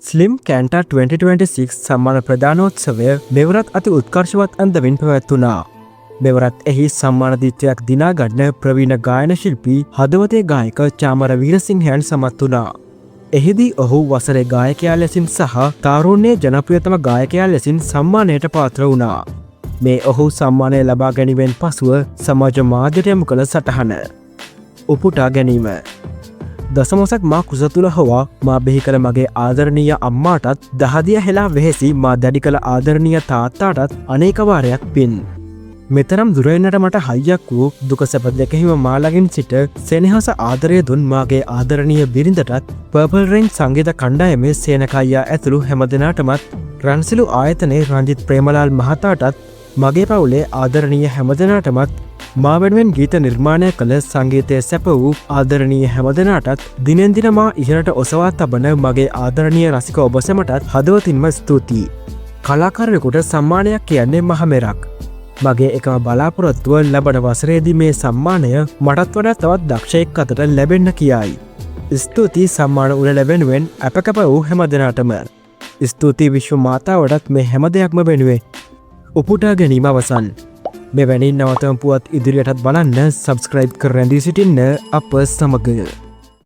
Slim කැන්ටා 2026 සම්මාන ප්‍රධානෝත්සවය මෙවරත් අති උත්කර්ශවත් අන්දමින් පැවැත්වුණා. මෙවරත් එහි සම්මානධීත්වයක් දිනාගන්න ප්‍රවීණ ගායන ශිල්පී හදවතේ ගායක චාමර වීරසිංහයන් සමත් වුණා. එහිදී ඔහු වසරේ ගායකයා ලෙසින් සහ තාරුණ්‍යයේ ජනප්‍රියතම ගායකයා ලෙසින් සම්මානයට පාත්‍ර වුණා. මේ ඔහු සම්මානය ලබා ගැනීමෙන් පසුව සමාජ මාධ්‍යට යොමු කළ සටහන. උපුටා ගැනීම. දසමසක් මා කුස තුළ හවා මා බිහි කළ මගේ ආදරණීය අම්මාටත් දහදිය හෙලා වෙහෙසි මා දැඩි කළ ආදරණීය තාත්තාටත් අනේකවාරයක් පින්. මෙතරම් දුරෙන්නට මට හයියක් වූ දුක සැප දෙකහිම මාලගින් සිට සෙනෙහස ආදරය දුන් මාගේ ආදරණීය බිරිඳටත් පර්පල් රේන්ජ් සංගීත කණ්ඩායමේ සේනකයියා ඇතුළු හැමදෙනාටමත් රන්සිලු ආයතනයේ රංජිත් ප්‍රේමලාල් මහතාටත් මගේ පවුලේ ආදරණීය හැමදෙනාටමත් මා වෙනුවෙන් ගීත නිර්මාණය කළ සංගීතය සැප වූ ආදරණීය හැමදෙනාටත් දිනෙන් දින මා ඉහළට ඔසවා තබන මගේ ආදරණීය රසික ඔබ සැමටත් හදවතින්ම ස්තුතියි. කලාකරුවෙකුට සම්මානයක් කියන්නේ මහමෙරක්. මගේ එකම බලාපොරොත්තුව ලබන වසරේදී මේ සම්මානය මටත් වඩා තවත් දක්ෂයෙක් අතට ලැබෙන්න කියයි. ස්තුතියි සම්මාන උළ ලැබෙනුවෙන් අපකැප වූ හැමදෙනාටම. ස්තුතියි විශ්ව මාතාවටත් මේ හැම දෙයක්ම වෙනුවේ. උපුටා ගැනීම අවසන්. මෙවැනි නවතම පුවත් ඉදිරියටත් බලන්න සබස්ක්‍රයිබ් කර රැඳී සිටින්න අප සමග.